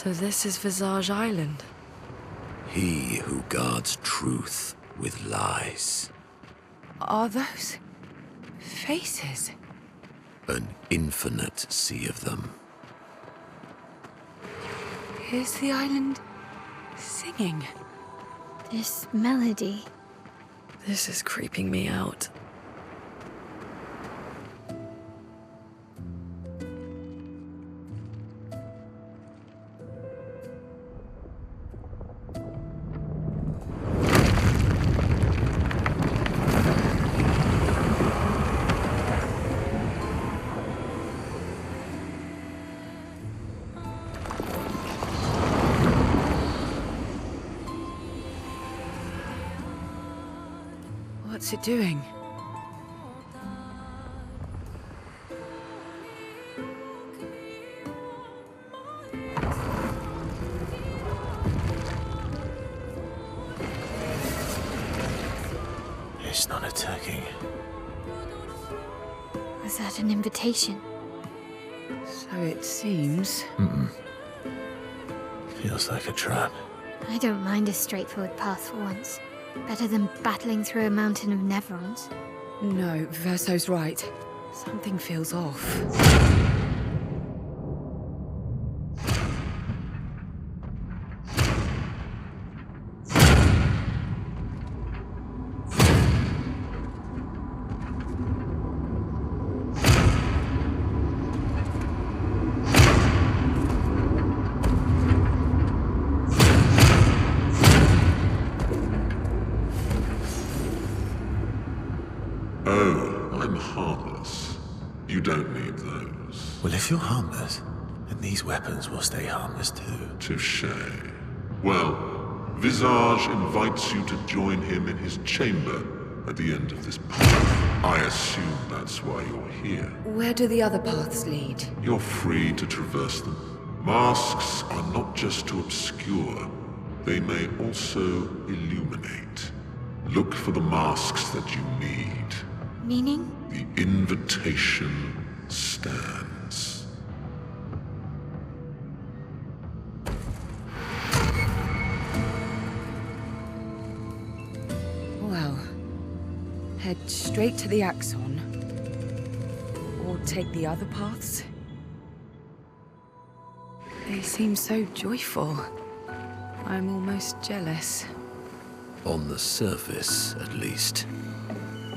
So this is Visage Island. He who guards truth with lies. Are those faces? An infinite sea of them. Is the island singing? This melody. This is creeping me out. What's it doing? It's not attacking. Was that an invitation? So it seems. Feels like a trap. I don't mind a straightforward path for once. Better than battling through a mountain of nevrons. No, Verso's right. Something feels off. Oh, I'm harmless. You don't need those. Well, if you're harmless, then these weapons will stay harmless too. Touché. Well, Visage invites you to join him in his chamber at the end of this path. I assume that's why you're here. Where do the other paths lead? You're free to traverse them. Masks are not just to obscure, they may also illuminate. Look for the masks that you need. Meaning? The invitation stands. Well, head straight to the Axon. Or take the other paths. They seem so joyful. I'm almost jealous. On the surface, at least.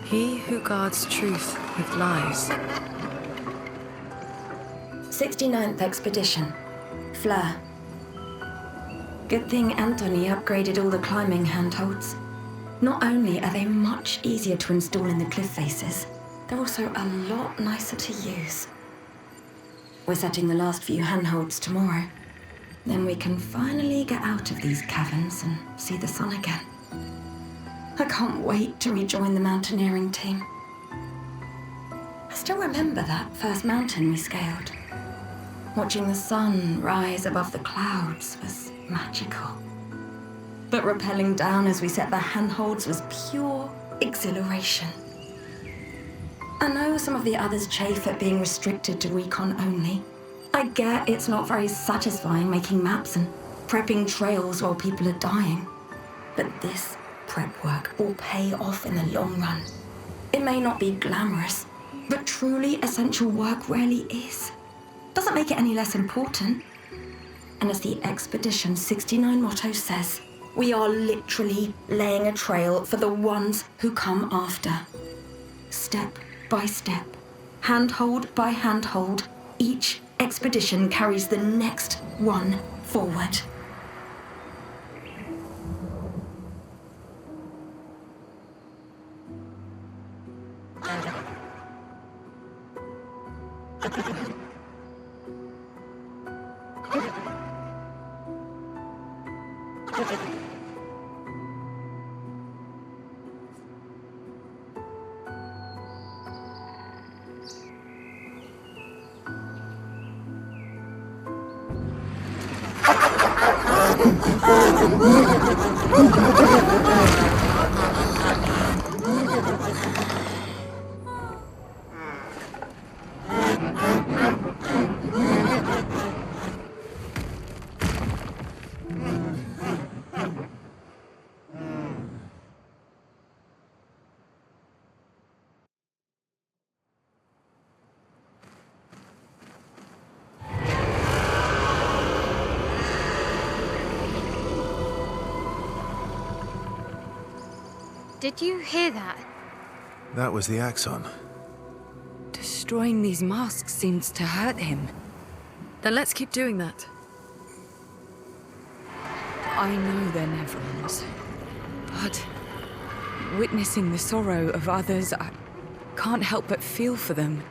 He who guards truth with lies. 69th Expedition. Fleur. Good thing Anthony upgraded all the climbing handholds. Not only are they much easier to install in the cliff faces, they're also a lot nicer to use. We're setting the last few handholds tomorrow. Then we can finally get out of these caverns and see the sun again. I can't wait to rejoin the mountaineering team. I still remember that first mountain we scaled. Watching the sun rise above the clouds was magical. But rappelling down as we set the handholds was pure exhilaration. I know some of the others chafe at being restricted to recon only. I get it's not very satisfying making maps and prepping trails while people are dying. But this prep work will pay off in the long run. It may not be glamorous, but truly essential work rarely is. Doesn't make it any less important. And as the Expedition 69 motto says, we are literally laying a trail for the ones who come after. Step by step, handhold by handhold, each expedition carries the next one forward. Did you hear that? That was the Axon. Destroying these masks seems to hurt him. Then let's keep doing that. I know they're Nevrons, but witnessing the sorrow of others, I can't help but feel for them.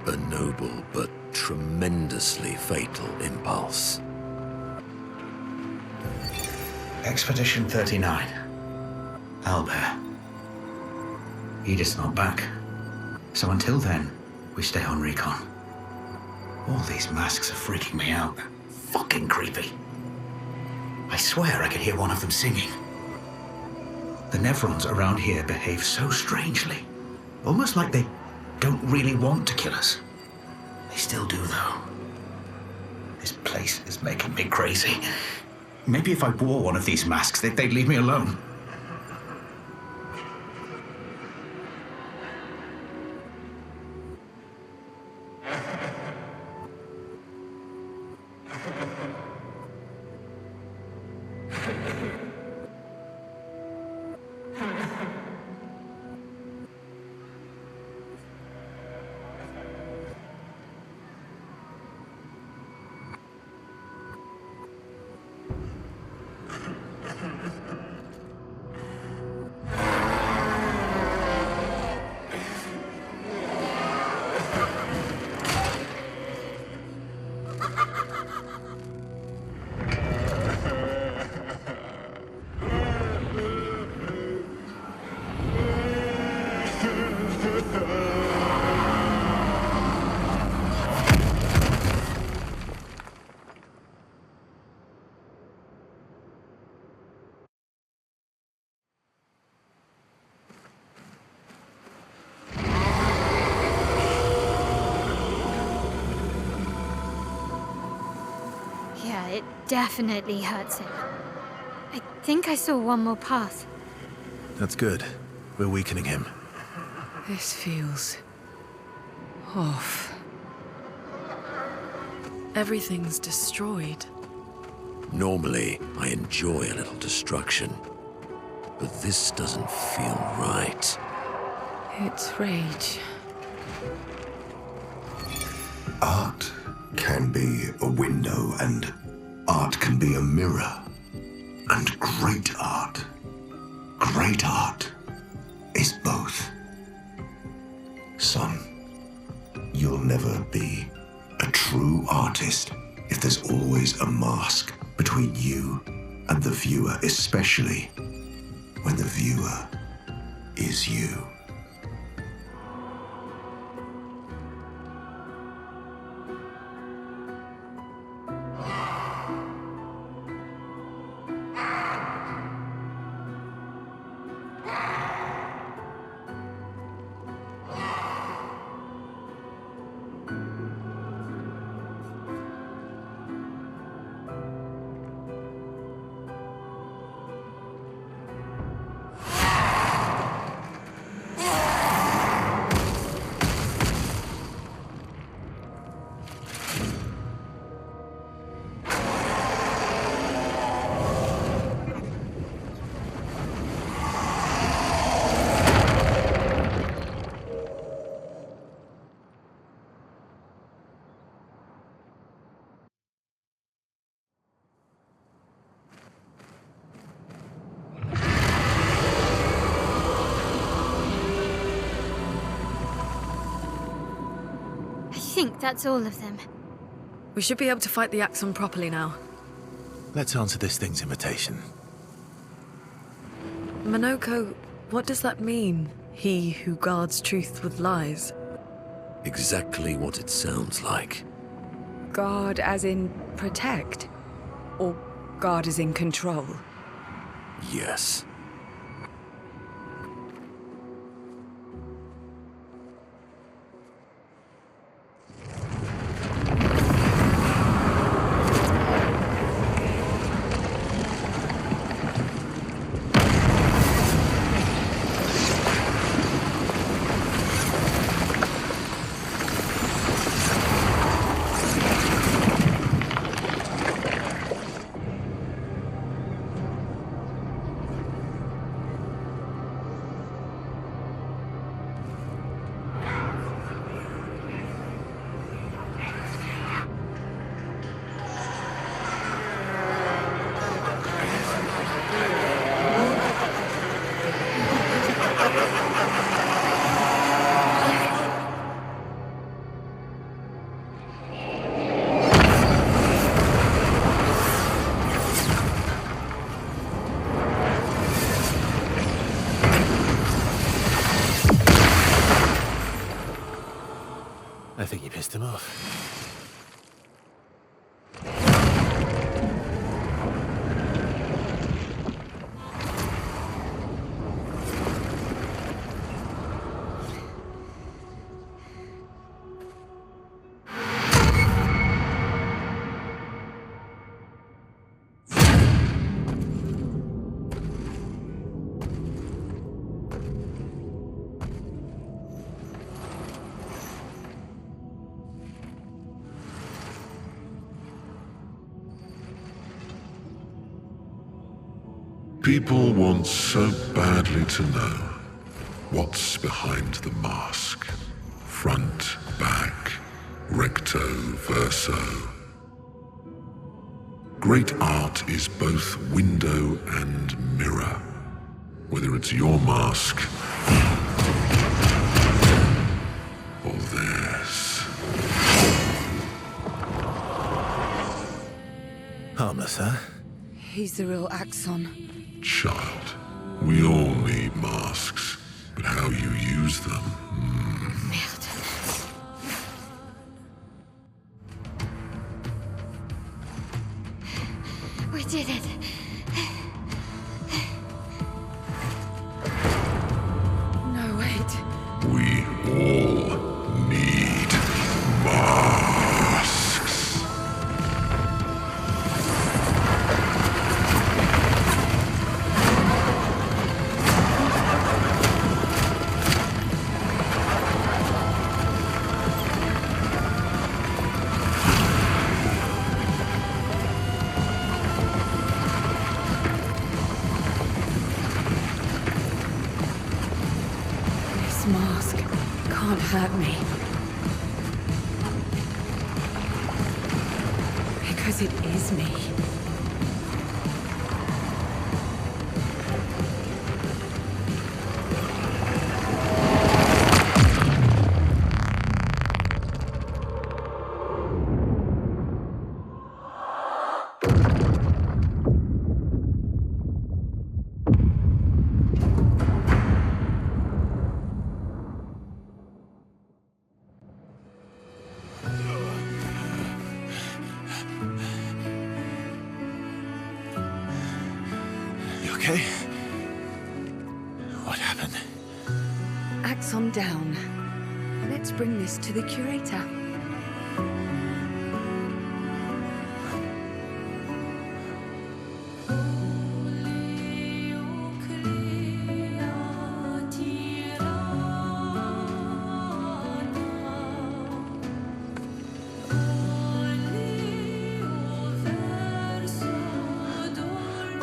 A noble but tremendously fatal impulse. Expedition 39. Albert. Edith's not back. So until then, we stay on recon. All these masks are freaking me out. They're fucking creepy. I swear I could hear one of them singing. The Nevrons around here behave so strangely. Almost like they don't really want to kill us. They still do, though. This place is making me crazy. Maybe if I wore one of these masks, they'd leave me alone. Yeah, it definitely hurts him. I think I saw one more path. That's good. We're weakening him. This feels off. Everything's destroyed. Normally, I enjoy a little destruction. But this doesn't feel right. It's rage. Art can be a window, and art can be a mirror. And great art is both. Son, you'll never be a true artist if there's always a mask between you and the viewer, especially when the viewer is you. I think that's all of them. We should be able to fight the Axon properly now. Let's answer this thing's invitation. Monoko, what does that mean? He who guards truth with lies? Exactly what it sounds like. Guard as in protect? Or guard as in control? Yes. I think you pissed him off. People want so badly to know what's behind the mask. Front, back, recto, verso. Great art is both window and mirror. Whether it's your mask or theirs. Harmless, huh? He's the real Axon. Child, we all need masks, but how you use them. Merde. We did it. No, wait. We all need masks. This mask can't hurt me. Because it is me. You okay? What happened? Axon down. Let's bring this to the curator.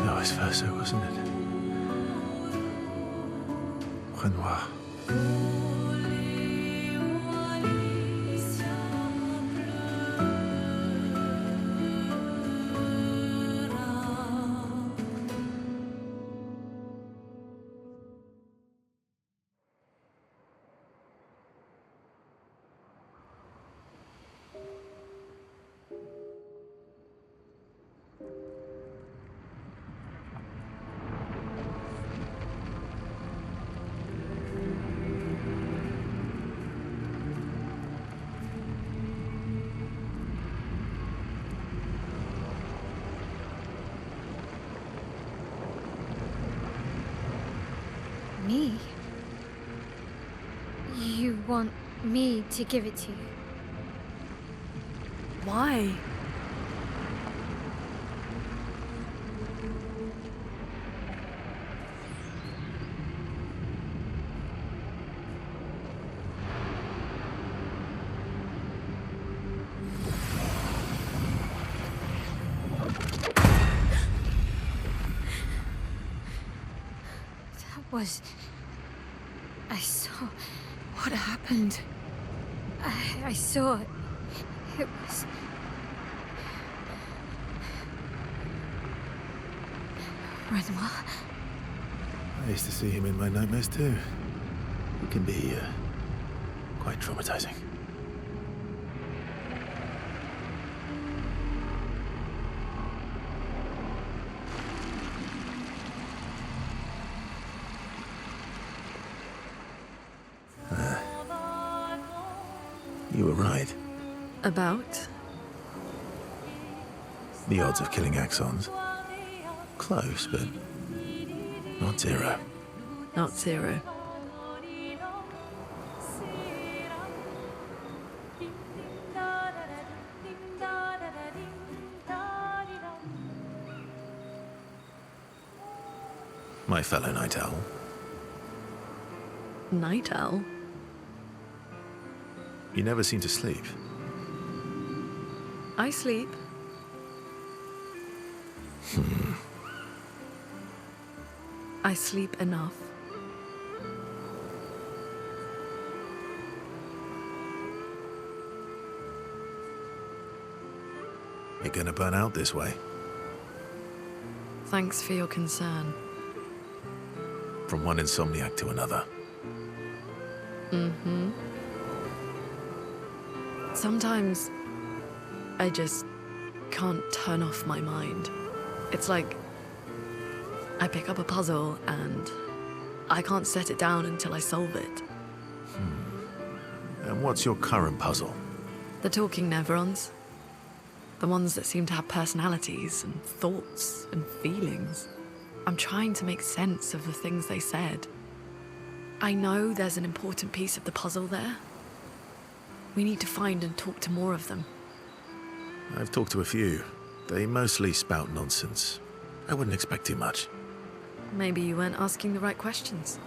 That was Verso, wasn't it? Renoir. Me? You want me to give it to you? Why? I saw... What happened? I saw it. It was... Renoir? I used to see him in my nightmares too. It can be quite traumatizing. You were right. About? The odds of killing axons. Close, but not zero. Not zero. My fellow night owl. Night owl? You never seem to sleep. I sleep. I sleep enough. You're gonna burn out this way. Thanks for your concern. From one insomniac to another. Mm-hmm. Sometimes I just can't turn off my mind. It's like I pick up a puzzle and I can't set it down until I solve it. And what's your current puzzle? The talking neurons. The ones that seem to have personalities and thoughts and feelings. I'm trying to make sense of the things they said. I know there's an important piece of the puzzle there. We need to find and talk to more of them. I've talked to a few. They mostly spout nonsense. I wouldn't expect too much. Maybe you weren't asking the right questions.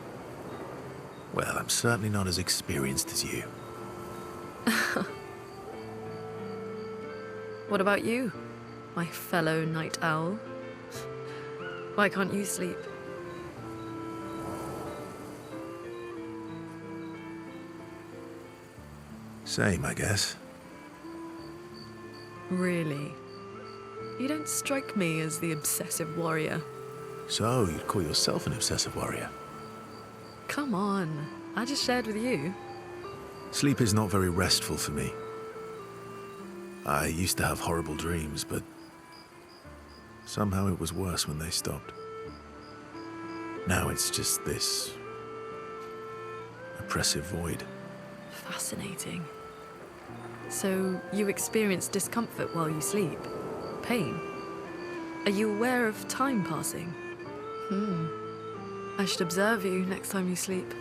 Well, I'm certainly not as experienced as you. What about you, my fellow night owl? Why can't you sleep? Same, I guess. Really? You don't strike me as the obsessive warrior. So, you'd call yourself an obsessive warrior? Come on, I just shared with you. Sleep is not very restful for me. I used to have horrible dreams, but somehow it was worse when they stopped. Now it's just this oppressive void. Fascinating. So you experience discomfort while you sleep? Pain? Are you aware of time passing? I should observe you next time you sleep.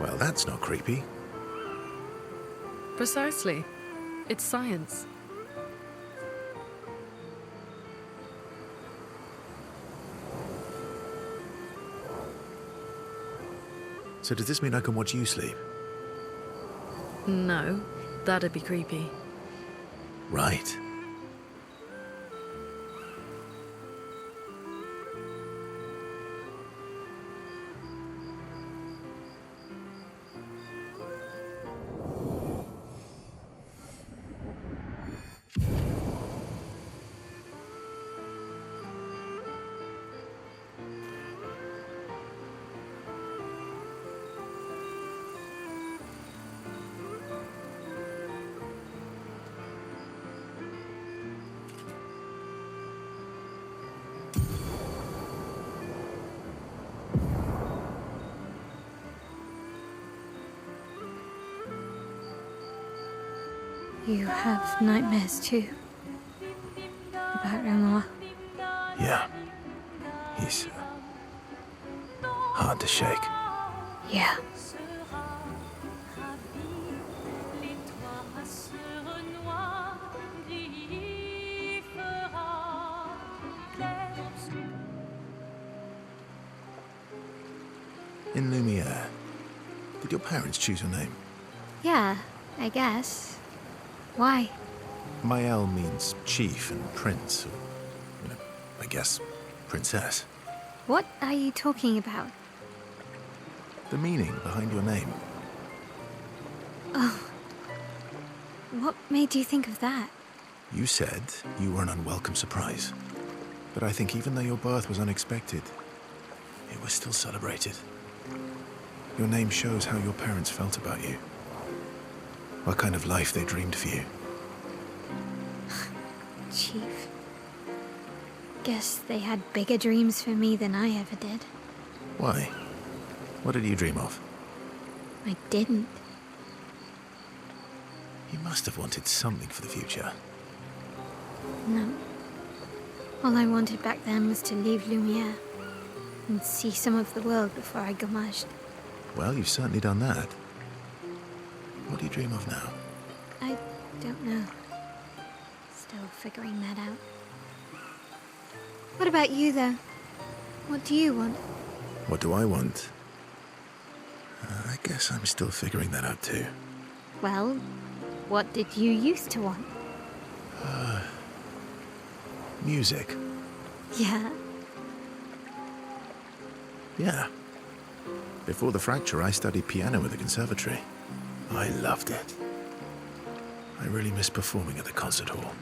Well, that's not creepy. Precisely. It's science. So does this mean I can watch you sleep? No, that'd be creepy. Right. You have nightmares too? About Renoir? Yeah. He's hard to shake. Yeah. In Lumiere, did your parents choose your name? Yeah, I guess. Why? Mael means chief and prince, or, I guess, princess. What are you talking about? The meaning behind your name. Oh. What made you think of that? You said you were an unwelcome surprise. But I think even though your birth was unexpected, it was still celebrated. Your name shows how your parents felt about you. What kind of life they dreamed for you. Chief. Guess they had bigger dreams for me than I ever did. Why? What did you dream of? I didn't. You must have wanted something for the future. No. All I wanted back then was to leave Lumiere and see some of the world before I gommaged. Well, you've certainly done that. What do you dream of now? I don't know. Still figuring that out. What about you, though? What do you want? What do I want? I guess I'm still figuring that out too. Well, what did you used to want? Music. Yeah? Yeah. Before the fracture, I studied piano at the conservatory. I loved it. I really miss performing at the concert hall.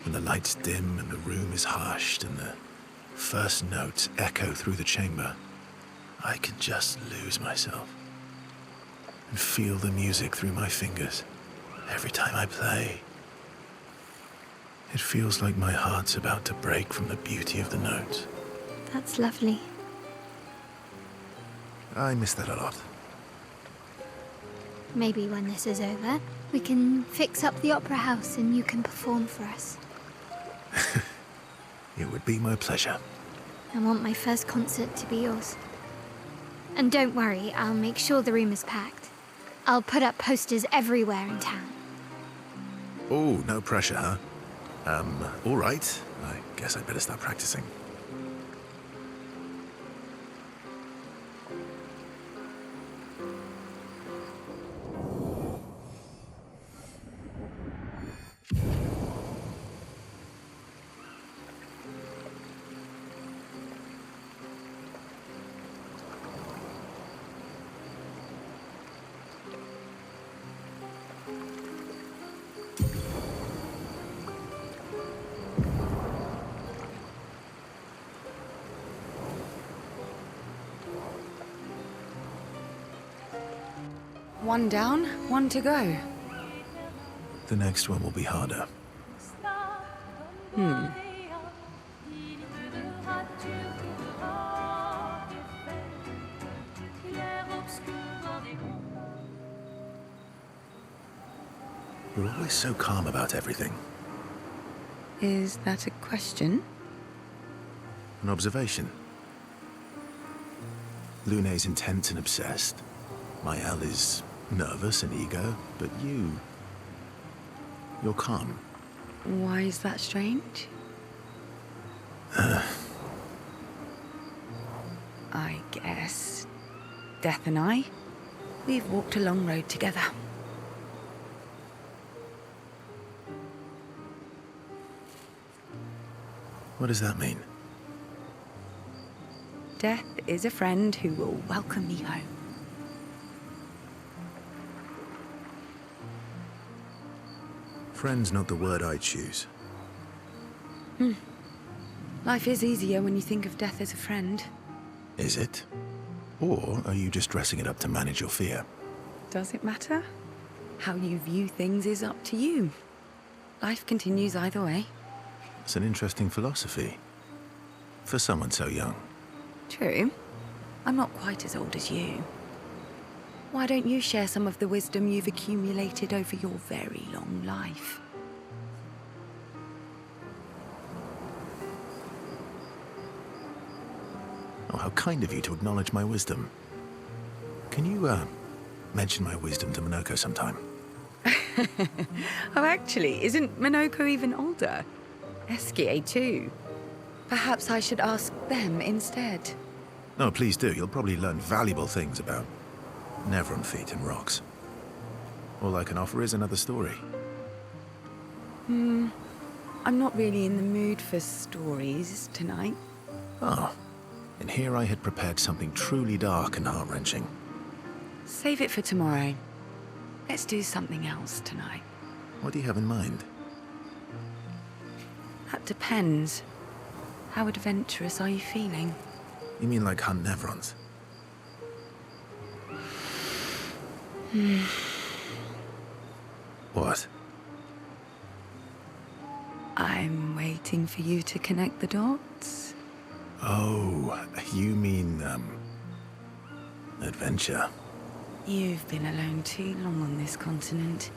When the lights dim and the room is hushed and the first notes echo through the chamber, I can just lose myself and feel the music through my fingers every time I play. It feels like my heart's about to break from the beauty of the notes. That's lovely. I miss that a lot. Maybe when this is over, we can fix up the opera house and you can perform for us. It would be my pleasure. I want my first concert to be yours. And don't worry, I'll make sure the room is packed. I'll put up posters everywhere in town. Oh, no pressure, huh? All right. I guess I'd better start practicing. One down, one to go. The next one will be harder. You're always so calm about everything. Is that a question? An observation. Lune's intense and obsessed. Maëlle is nervous and eager, but you're calm. Why is that strange? I guess Death and I, we've walked a long road together. What does that mean? Death is a friend who will welcome me home. Friend's not the word I choose. Life is easier when you think of death as a friend. Is it? Or are you just dressing it up to manage your fear? Does it matter? How you view things is up to you. Life continues either way. It's an interesting philosophy. For someone so young. True. I'm not quite as old as you. Why don't you share some of the wisdom you've accumulated over your very long life? Oh, how kind of you to acknowledge my wisdom. Can you, mention my wisdom to Minoko sometime? Oh, actually, isn't Minoko even older? Eskie too. Perhaps I should ask them instead. No, please do. You'll probably learn valuable things about Nevron feet and rocks. All I can offer is another story. I'm not really in the mood for stories tonight. Oh, and here I had prepared something truly dark and heart-wrenching. Save it for tomorrow. Let's do something else tonight. What do you have in mind? That depends. How adventurous are you feeling? You mean like hunt Nevrons? What? I'm waiting for you to connect the dots. Oh, you mean, adventure. You've been alone too long on this continent.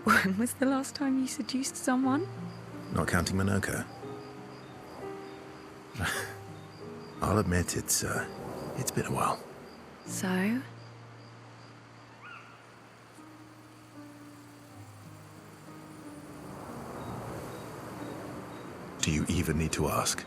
When was the last time you seduced someone? Not counting Minoka. I'll admit it's been a while. So? Do you even need to ask?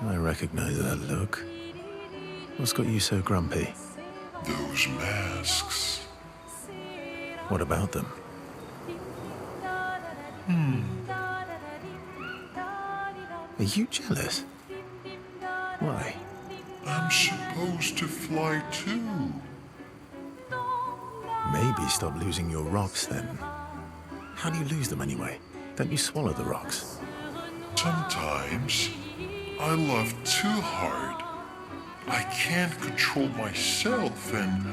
I recognize that look. What's got you so grumpy? Those masks. What about them? Are you jealous? Why? I'm supposed to fly too. Maybe stop losing your rocks then. How do you lose them anyway? Don't you swallow the rocks? Sometimes I love too hard. I can't control myself and...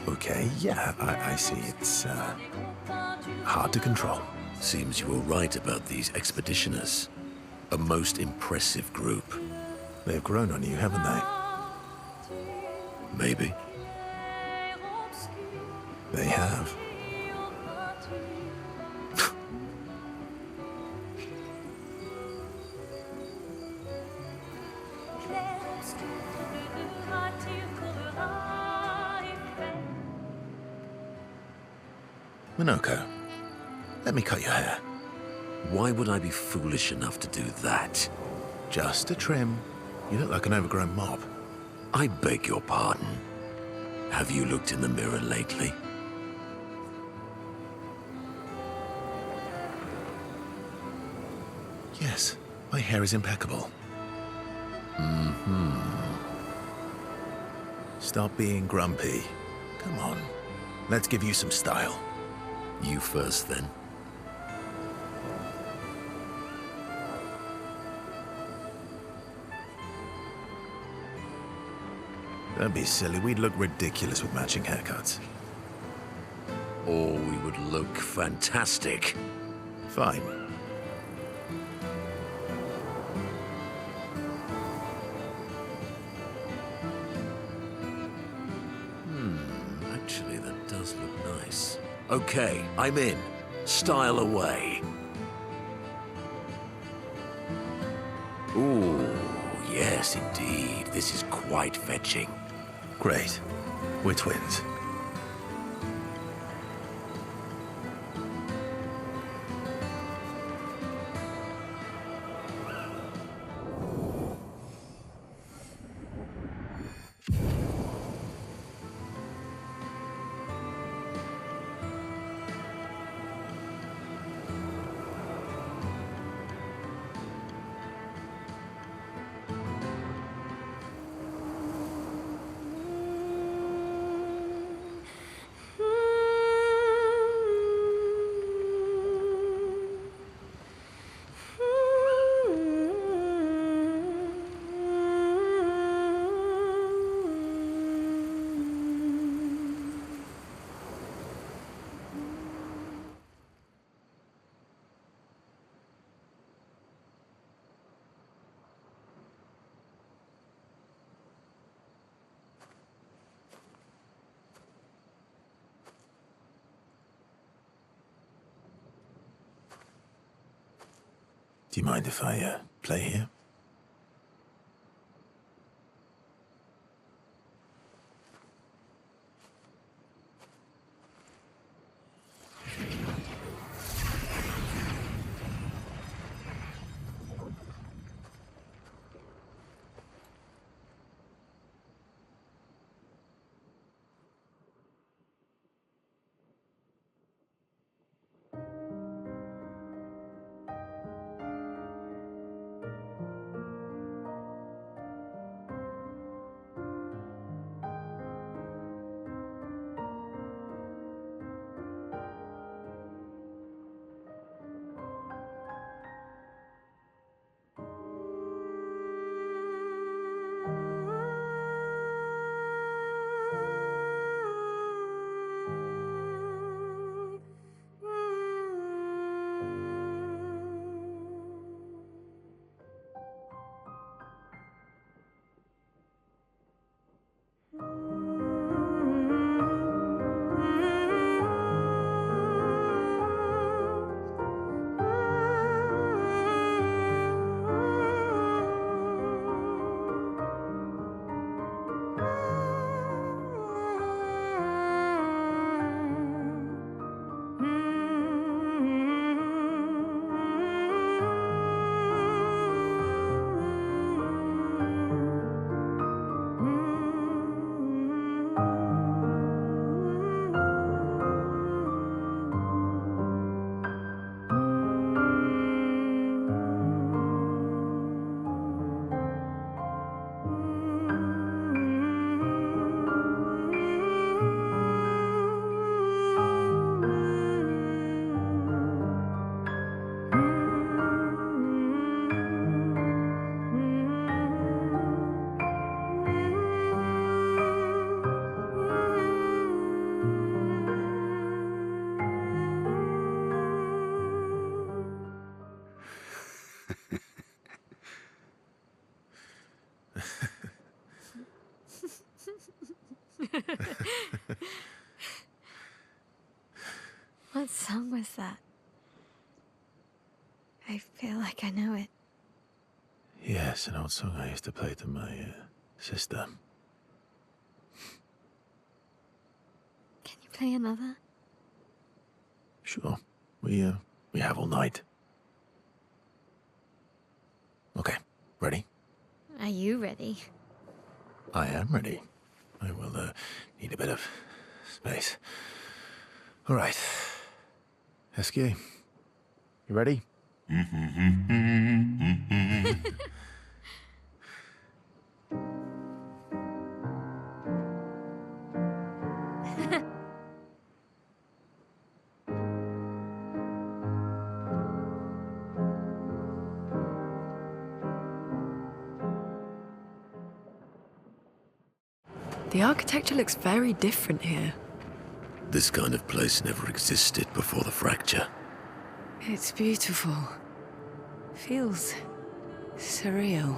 Okay, yeah, I see. It's hard to control. Seems you were right about these expeditioners. A most impressive group. They've grown on you, haven't they? Maybe. They have. Minoko, let me cut your hair. Why would I be foolish enough to do that? Just a trim. You look like an overgrown mop. I beg your pardon. Have you looked in the mirror lately? Yes, my hair is impeccable. Stop being grumpy. Come on, let's give you some style. You first, then. Don't be silly, we'd look ridiculous with matching haircuts. Or we would look fantastic. Fine. Actually, that does look nice. Okay, I'm in. Style away. Ooh, yes, indeed. This is quite fetching. Great. We're twins. Do you mind if I play here? that? I feel like I know it. Yes, an old song I used to play to my sister. Can you play another? Sure. We have all night. Okay, ready? Are you ready? I am ready. I will need a bit of space. All right. Esquier, you ready? The architecture looks very different here. This kind of place never existed before the fracture. It's beautiful. Feels surreal.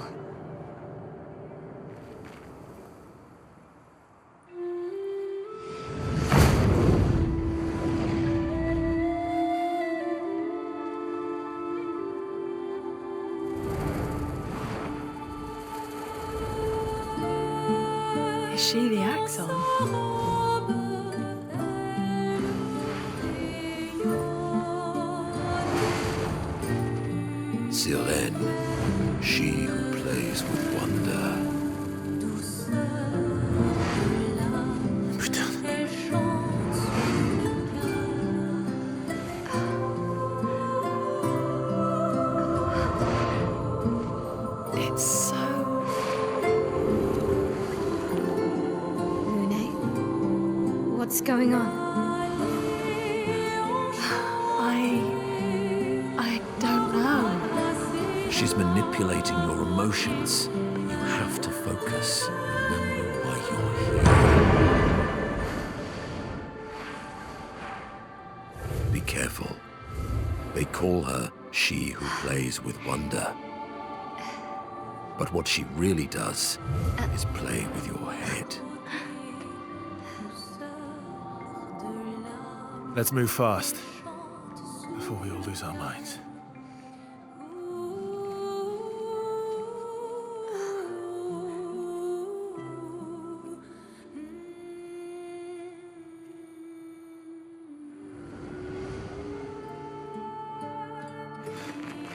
Is she the axon? Sirène, she who plays with wonder. Putain. It's so... What's going on? I don't know. She's manipulating your emotions. You have to focus. Remember why you're here. Be careful. They call her she who plays with wonder. But what she really does is play with your head. Let's move fast before we all lose our minds.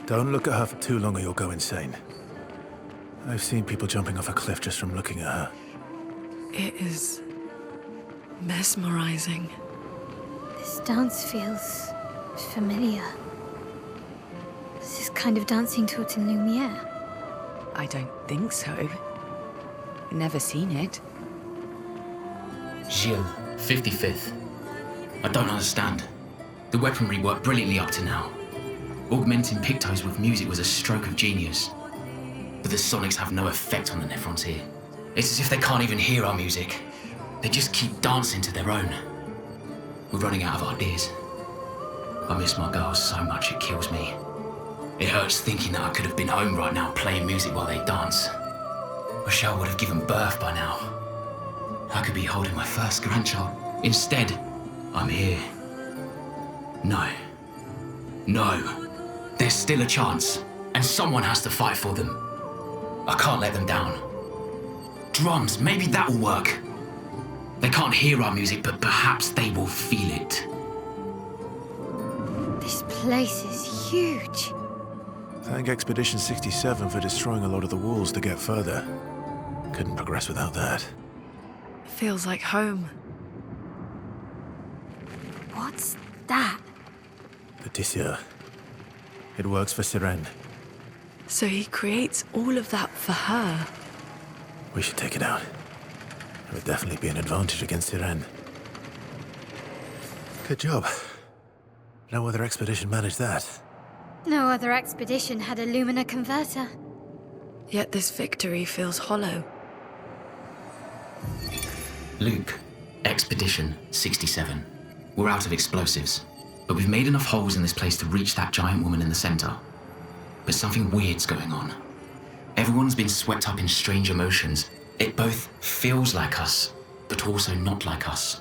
Don't look at her for too long or you'll go insane. I've seen people jumping off a cliff just from looking at her. It is mesmerizing. This dance feels familiar. This is kind of dancing to it in Lumiere. I don't think so. Never seen it. Gilles, 55th. I don't understand. The weaponry worked brilliantly up to now. Augmenting pictos with music was a stroke of genius. But the sonics have no effect on the nephrons here. It's as if they can't even hear our music. They just keep dancing to their own. We're running out of ideas. I miss my girls so much it kills me. It hurts thinking that I could have been home right now playing music while they dance. Michelle would have given birth by now. I could be holding my first grandchild. Instead, I'm here. No. There's still a chance, and someone has to fight for them. I can't let them down. Drums, maybe that will work. They can't hear our music, but perhaps they will feel it. This place is huge. Thank Expedition 67 for destroying a lot of the walls to get further. Couldn't progress without that. Feels like home. What's that? The tisseur. It works for Sirène. So he creates all of that for her. We should take it out. It would definitely be an advantage against Sirène. Good job. No other expedition managed that. No other expedition had a Lumina converter. Yet this victory feels hollow. Luke, Expedition 67. We're out of explosives, but we've made enough holes in this place to reach that giant woman in the center. But something weird's going on. Everyone's been swept up in strange emotions. It both feels like us, but also not like us.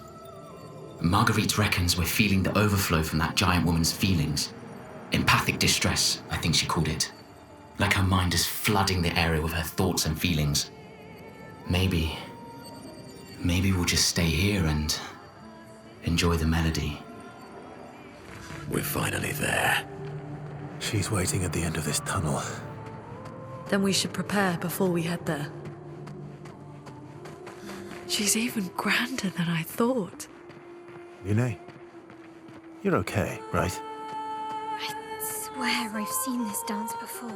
Marguerite reckons we're feeling the overflow from that giant woman's feelings. Empathic distress, I think she called it. Like her mind is flooding the area with her thoughts and feelings. Maybe we'll just stay here and enjoy the melody. We're finally there. She's waiting at the end of this tunnel. Then we should prepare before we head there. She's even grander than I thought. Yune, you're okay, right? I swear I've seen this dance before.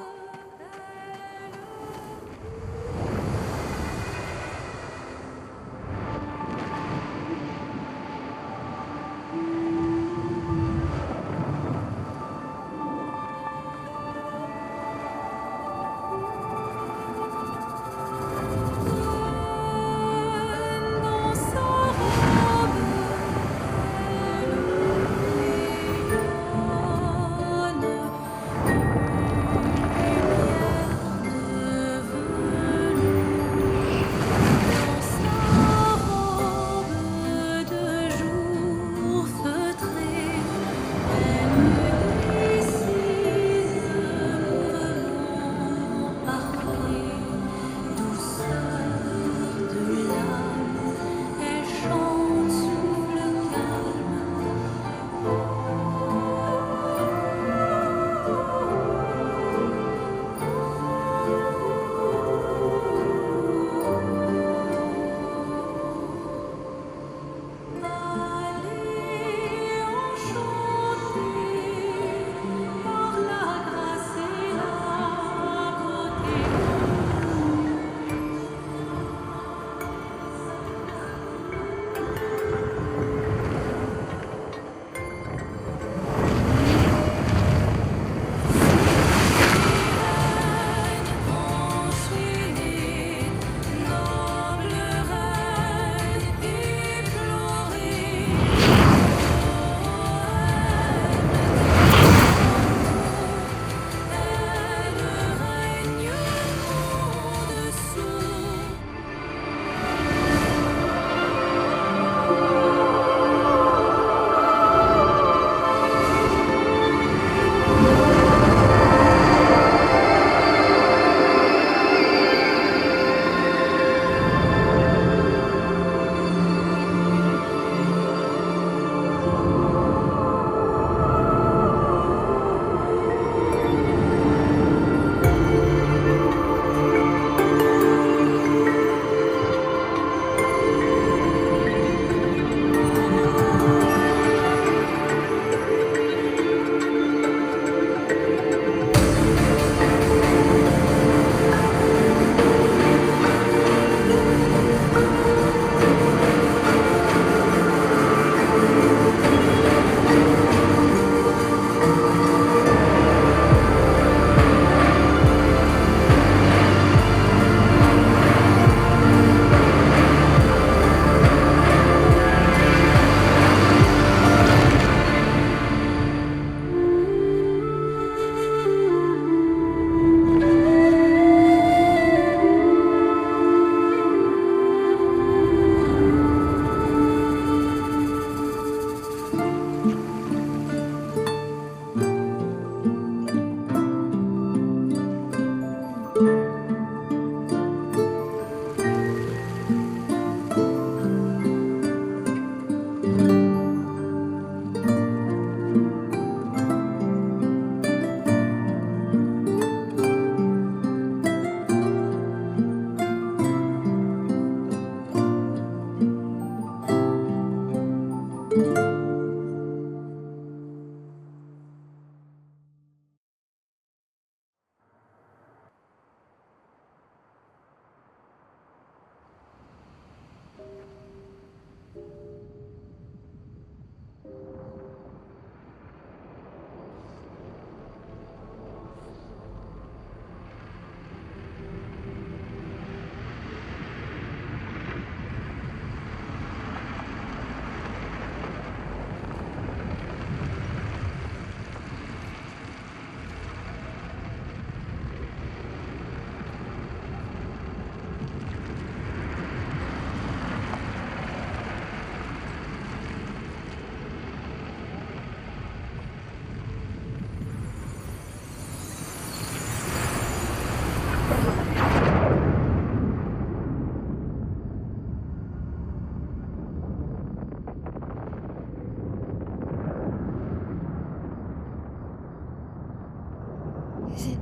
Is it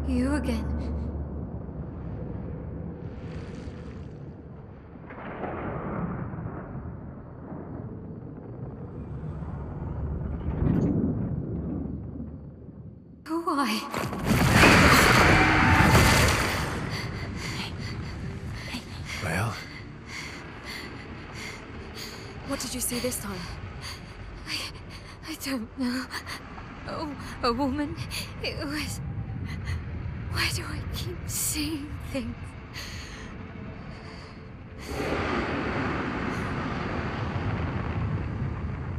you again? Why? Well, What did you see this time? I don't know. Oh, a woman. It was... Why do I keep seeing things?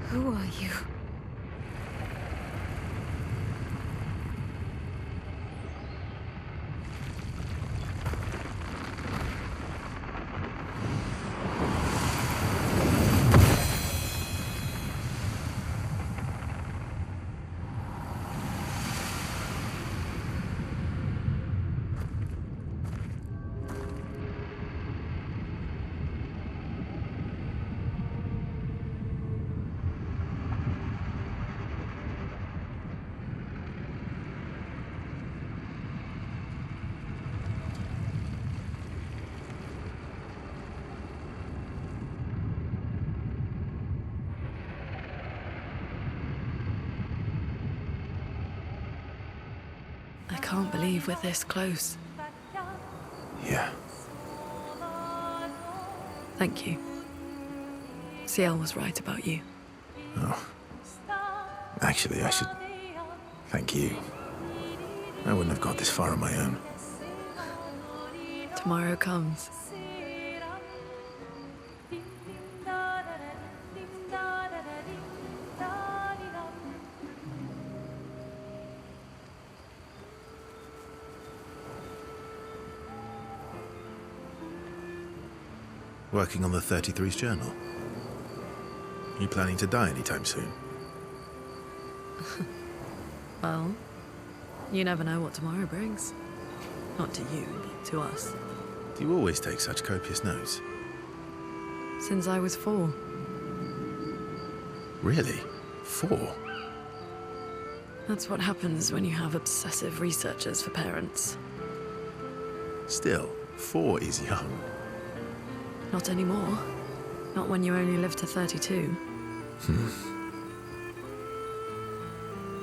Who are you? I can't believe we're this close. yeah. Thank you. CL was right about you. Oh. Actually, I should thank you. I wouldn't have got this far on my own. Tomorrow comes. Working on the 33's journal. You planning to die anytime soon? Well, you never know what tomorrow brings. Not to you, but to us. Do you always take such copious notes? Since I was 4. Really? 4? That's what happens when you have obsessive researchers for parents. Still, 4 is young. Not anymore. Not when you only live to 32.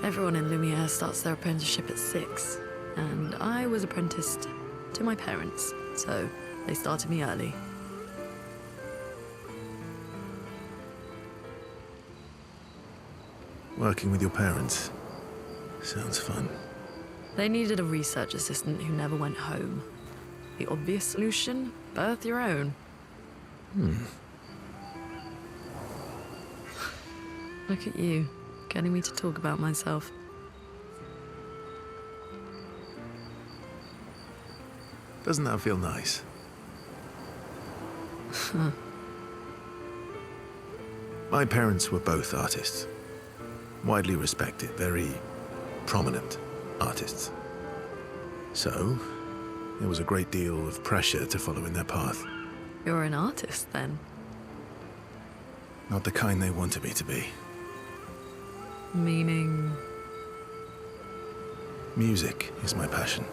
Everyone in Lumiere starts their apprenticeship at 6, and I was apprenticed to my parents, so they started me early. Working with your parents. Sounds fun. They needed a research assistant who never went home. The obvious solution? Birth your own. Look at you, getting me to talk about myself. Doesn't that feel nice? My parents were both artists. Widely respected, very prominent artists. So, there was a great deal of pressure to follow in their path. You're an artist, then? Not the kind they wanted me to be. Meaning... Music is my passion.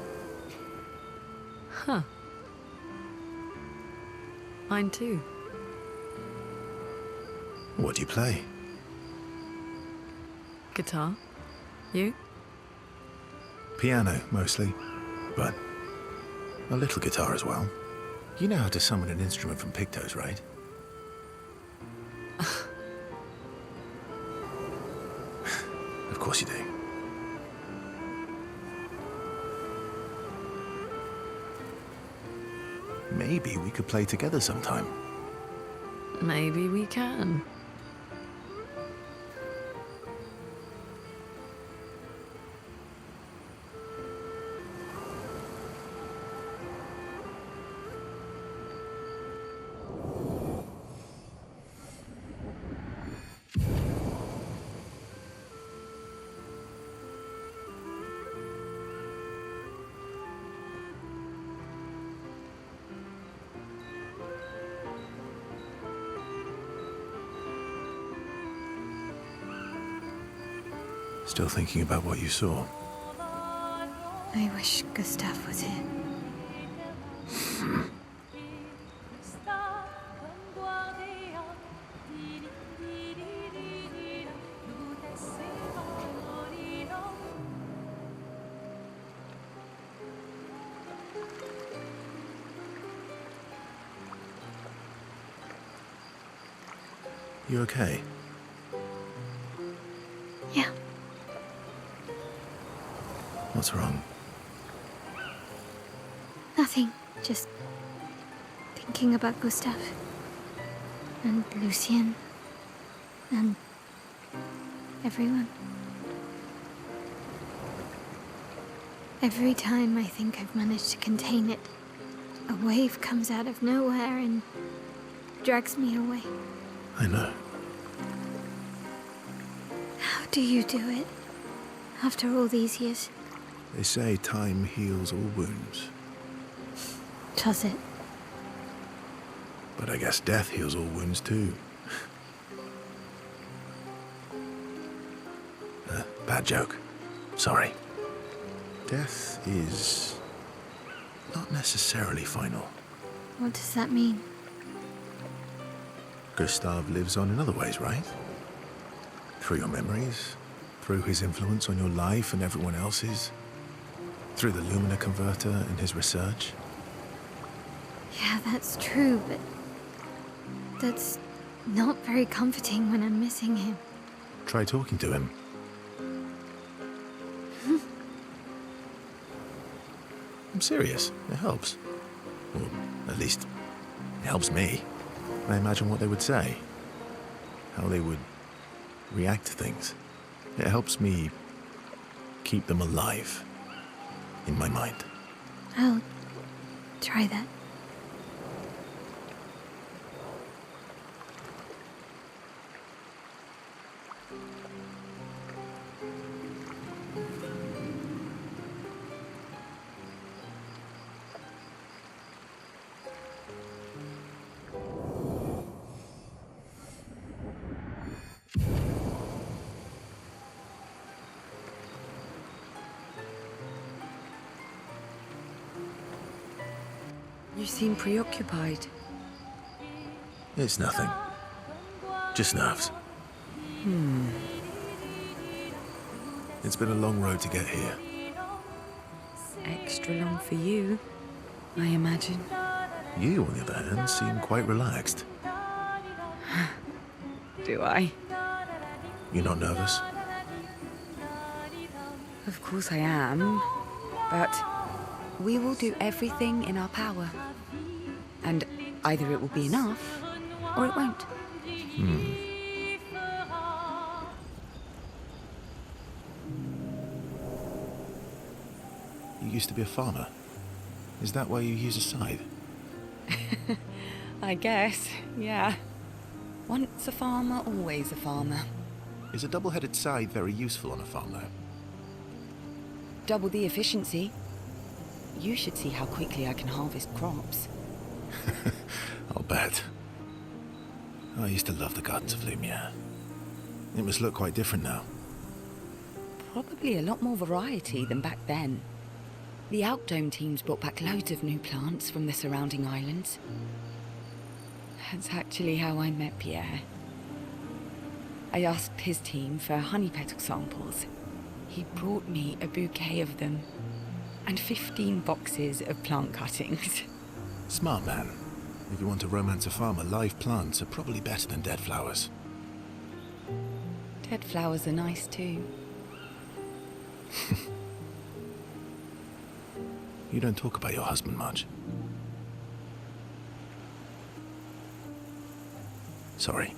Huh. Mine too. What do you play? Guitar. You? Piano, mostly. But a little guitar as well. You know how to summon an instrument from Pictos, right? Of course you do. Maybe we could play together sometime. Maybe we can. Still thinking about what you saw? I wish Gustav was here. You okay? Yeah. What's wrong? Nothing. Just thinking about Gustav. And Lucien. And everyone. Every time I think I've managed to contain it, a wave comes out of nowhere and drags me away. I know. How do you do it? After all these years? They say time heals all wounds. Does it? But I guess death heals all wounds too. Bad joke. Sorry. Death is not necessarily final. What does that mean? Gustav lives on in other ways, right? Through your memories, through his influence on your life and everyone else's, through the Lumina converter and his research. Yeah, that's true, but that's not very comforting when I'm missing him. Try talking to him. I'm serious. It helps. Or at least, it helps me. I imagine what they would say. How they would react to things. It helps me keep them alive in my mind. I'll try that. You seem preoccupied. It's nothing. Just nerves. It's been a long road to get here. Extra long for you, I imagine. You, on the other hand, seem quite relaxed. Do I? You're not nervous? Of course I am, but we will do everything in our power. And either it will be enough, or it won't. You used to be a farmer. Is that why you use a scythe? I guess, yeah. Once a farmer, always a farmer. Is a double-headed scythe very useful on a farm, though? Double the efficiency. You should see how quickly I can harvest crops. I'll bet. I used to love the gardens of Lumia. It must look quite different now. Probably a lot more variety than back then. The Outdome teams brought back loads of new plants from the surrounding islands. That's actually how I met Pierre. I asked his team for honey petal samples. He brought me a bouquet of them, and 15 boxes of plant cuttings. Smart man. If you want to romance a farmer, live plants are probably better than dead flowers. Dead flowers are nice too. You don't talk about your husband much. Sorry.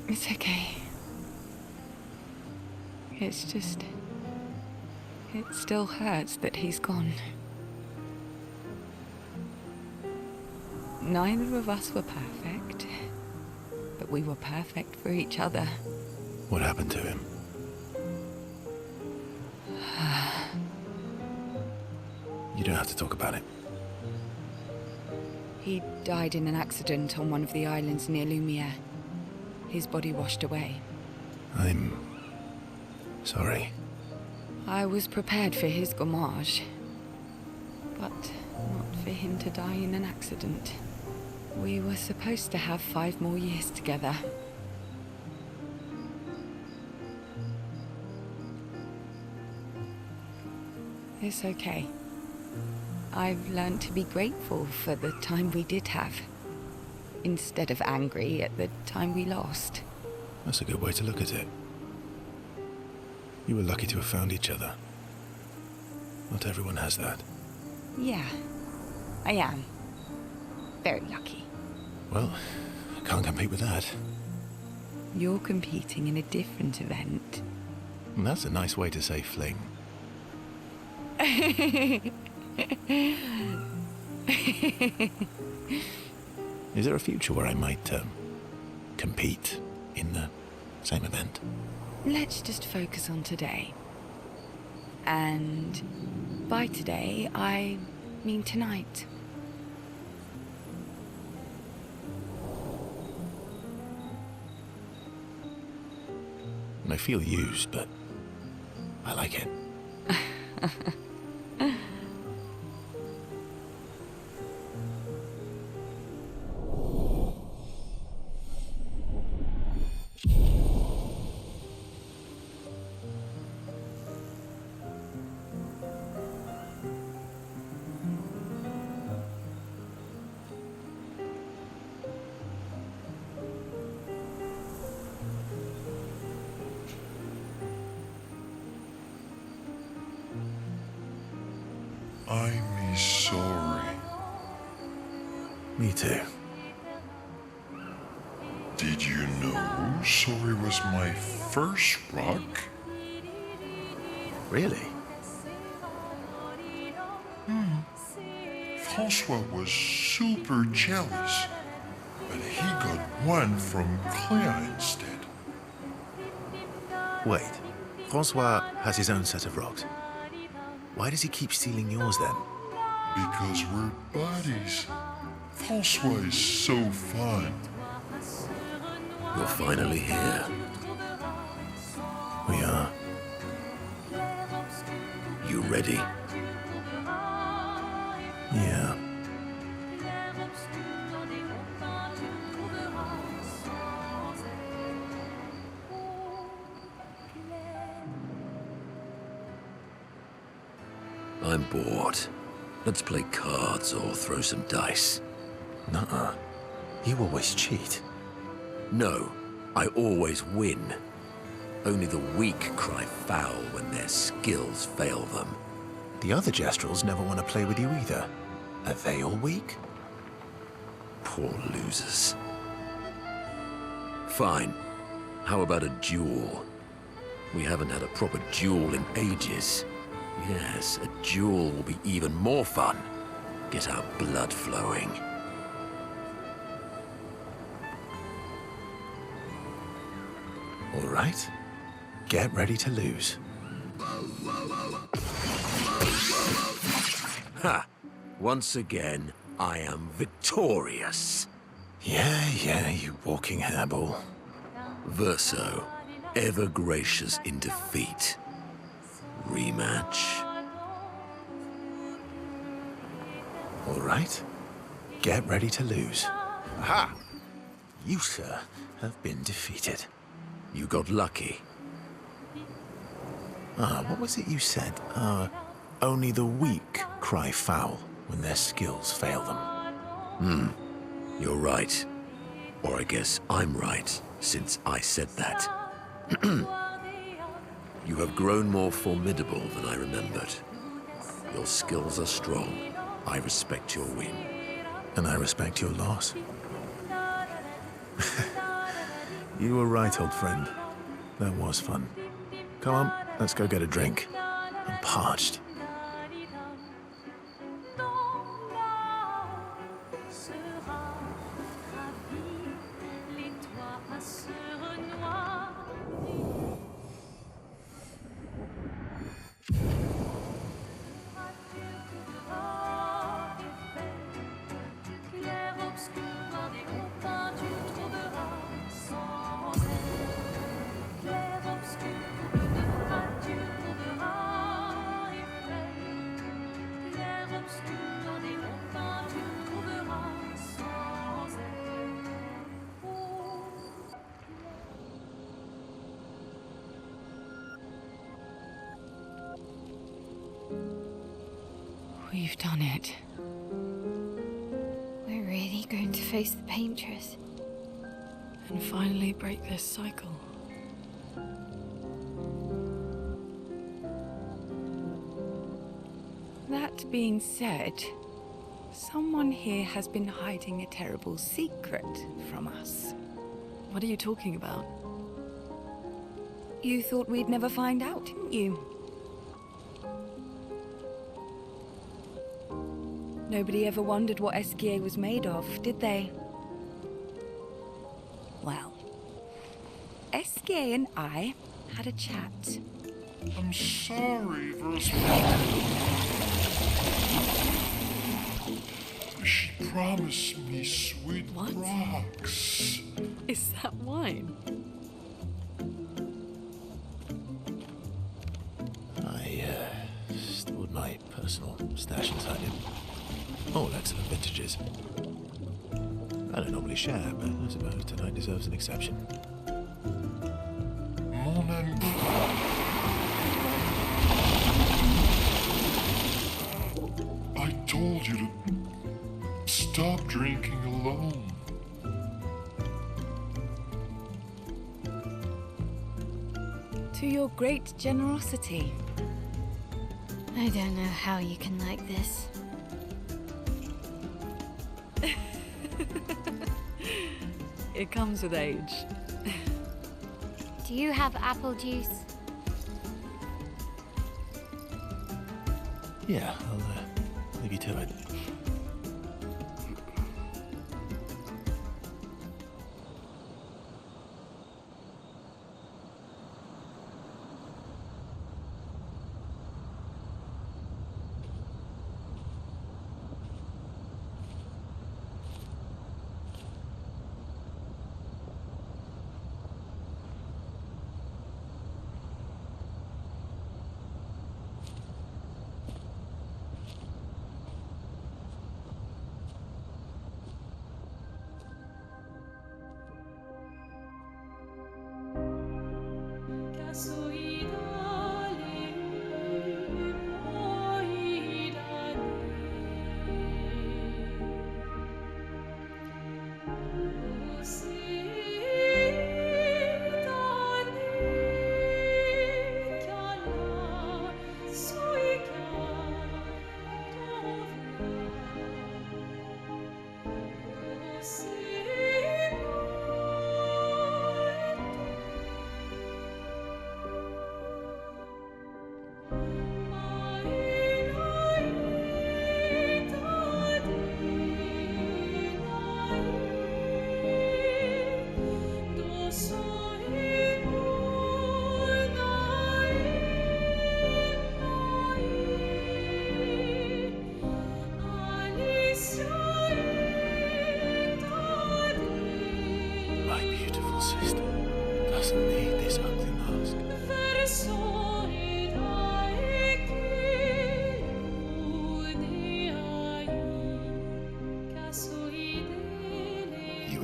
It's okay. It's just... it still hurts that he's gone. Neither of us were perfect, but we were perfect for each other. What happened to him? You don't have to talk about it. He died in an accident on one of the islands near Lumiere. His body washed away. I'm sorry. I was prepared for his gomage, but not for him to die in an accident. We were supposed to have 5 more years together. It's okay. I've learned to be grateful for the time we did have, instead of angry at the time we lost. That's a good way to look at it. You were lucky to have found each other. Not everyone has that. Yeah, I am. Very lucky. Well, I can't compete with that. You're competing in a different event. And that's a nice way to say fling. Is there a future where I might compete in the same event? Let's just focus on today. And by today, I mean tonight. I feel used, but I like it. I'm sorry. Me too. Did you know sorry was my first rock? Really? Francois was super jealous, but he got one from Claire instead. Wait. Francois has his own set of rocks. Why does he keep stealing yours then? Because we're buddies. Francois is so fun. You're finally here. We are. You ready? Yeah. I'm bored. Let's play cards or throw some dice. Nuh-uh. You always cheat. No, I always win. Only the weak cry foul when their skills fail them. The other Jestrels never want to play with you either. Are they all weak? Poor losers. Fine. How about a duel? We haven't had a proper duel in ages. Yes, a duel will be even more fun. Get our blood flowing. All right. Get ready to lose. Ha! Once again, I am victorious. Yeah, you walking hairball. Verso, ever gracious in defeat. Rematch. All right. Get ready to lose. Aha! You, sir, have been defeated. You got lucky. What was it you said? Only the weak cry foul when their skills fail them. You're right. Or I guess I'm right, since I said that. You have grown more formidable than I remembered. Your skills are strong. I respect your win. And I respect your loss. You were right, old friend. That was fun. Come on, let's go get a drink. I'm parched. We've done it. We're really going to face the paintress. And finally break this cycle. That being said, someone here has been hiding a terrible secret from us. What are you talking about? You thought we'd never find out, didn't you? Nobody ever wondered what Esquier was made of, did they? Well, Esquier and I had a chat. I'm sorry, She promised me sweet rocks. Is that wine? I stored my personal stash inside it. All excellent vintages. I don't normally share, but I suppose tonight deserves an exception. I told you to stop drinking alone. To your great generosity. I don't know how you can like this. It comes with age. Do you have apple juice? Yeah, I'll leave you to it.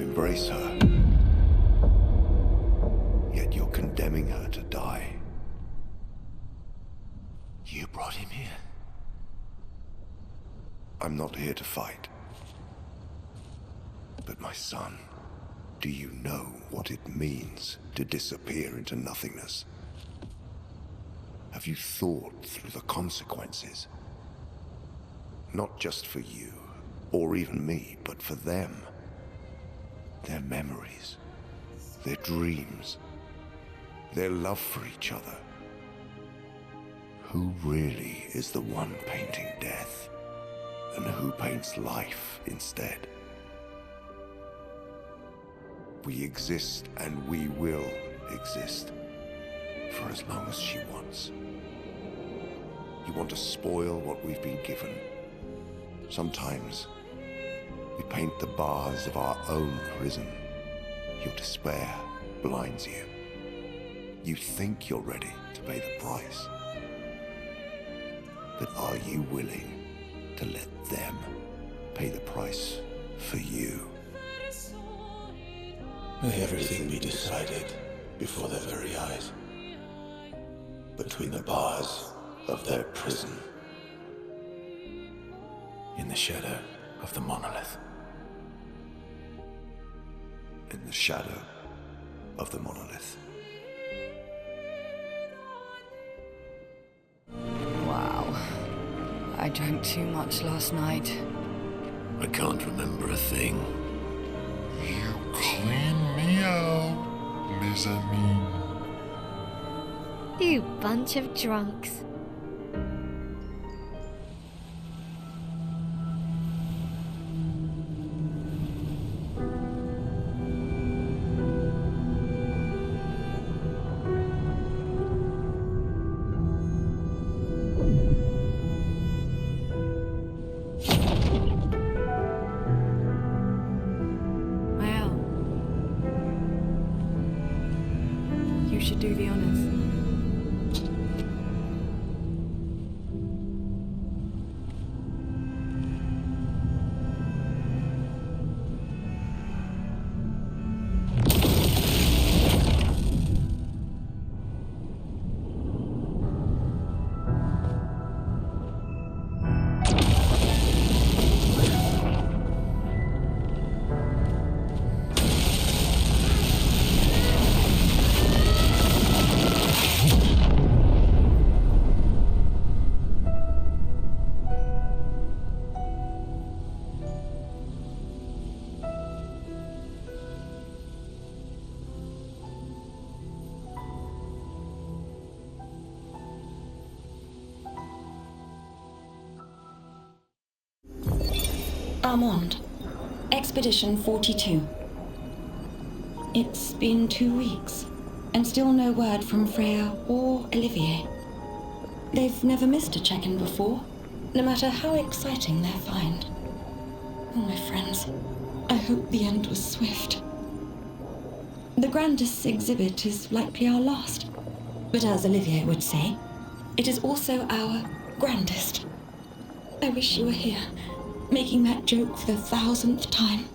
Embrace her, yet you're condemning her to die. You brought him here? I'm not here to fight. But my son, do you know what it means to disappear into nothingness? Have you thought through the consequences? Not just for you, or even me, but for them. Their memories, their dreams, their love for each other. Who really is the one painting death, and who paints life instead? We exist and we will exist for as long as she wants. You want to spoil what we've been given. Sometimes we paint the bars of our own prison. Your despair blinds you. You think you're ready to pay the price. But are you willing to let them pay the price for you? May everything be decided before their very eyes, between the bars of their prison. the shadow of the monolith. In the shadow of the monolith. Wow. I drank too much last night. I can't remember a thing. You clean me out, mes amis. You bunch of drunks. You should do the honors. Armand, Expedition 42. It's been 2 weeks, and still no word from Freya or Olivier. They've never missed a check-in before, no matter how exciting their find. Oh, my friends, I hope the end was swift. The grandest exhibit is likely our last, but as Olivier would say, it is also our grandest. I wish you were here, making that joke for the 1000th time.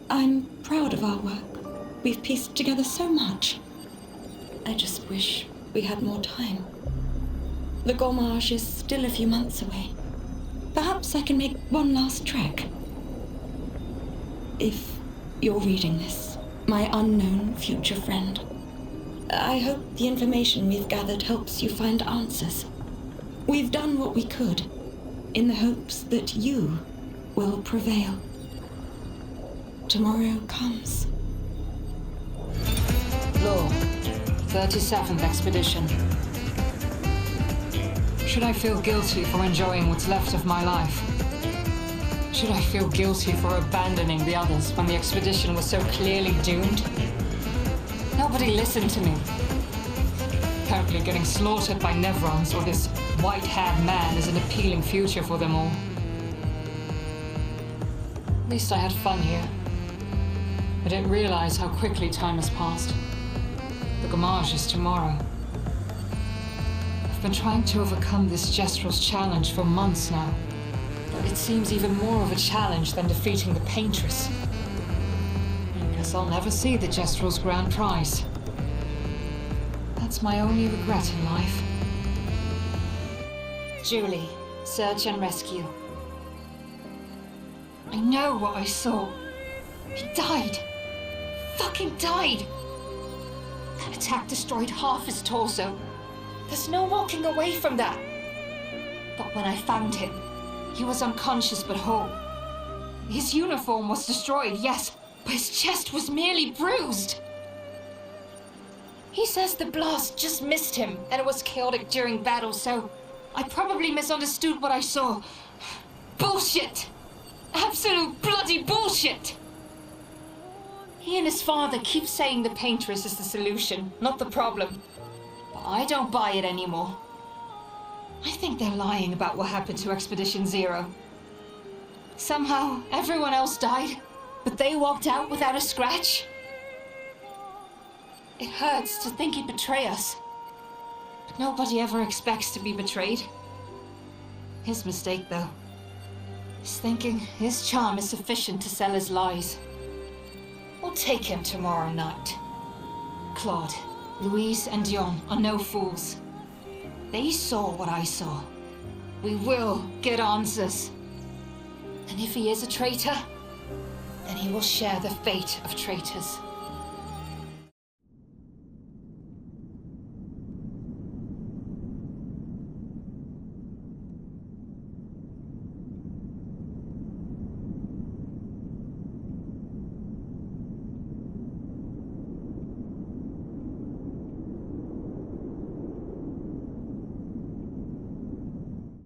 I'm proud of our work. We've pieced together so much. I just wish we had more time. The Gommage is still a few months away. Perhaps I can make one last trek. If you're reading this, my unknown future friend, I hope the information we've gathered helps you find answers. We've done what we could, in the hopes that you will prevail. Tomorrow comes. Law, 37th Expedition. Should I feel guilty for enjoying what's left of my life? Should I feel guilty for abandoning the others when the expedition was so clearly doomed? Nobody listened to me. Apparently getting slaughtered by Nevrons or this white-haired man is an appealing future for them all. At least I had fun here. I didn't realize how quickly time has passed. The Gommage is tomorrow. I've been trying to overcome this Jestrel's challenge for months now, but it seems even more of a challenge than defeating the Paintress. I guess I'll never see the Jestrel's grand prize. That's my only regret in life. Julie, search and rescue. I know what I saw. He died. Fucking died. That attack destroyed half his torso. There's no walking away from that. But when I found him, he was unconscious but whole. His uniform was destroyed, yes, but his chest was merely bruised. He says the blast just missed him, and it was chaotic during battle, so I probably misunderstood what I saw. Bullshit! Absolute bloody bullshit! He and his father keep saying the Paintress is the solution, not the problem. But I don't buy it anymore. I think they're lying about what happened to Expedition 0. Somehow, everyone else died, but they walked out without a scratch. It hurts to think he'd betray us. But nobody ever expects to be betrayed. His mistake, though. He's thinking his charm is sufficient to sell his lies. We'll take him tomorrow night. Claude, Louise, and Dion are no fools. They saw what I saw. We will get answers. And if he is a traitor, then he will share the fate of traitors.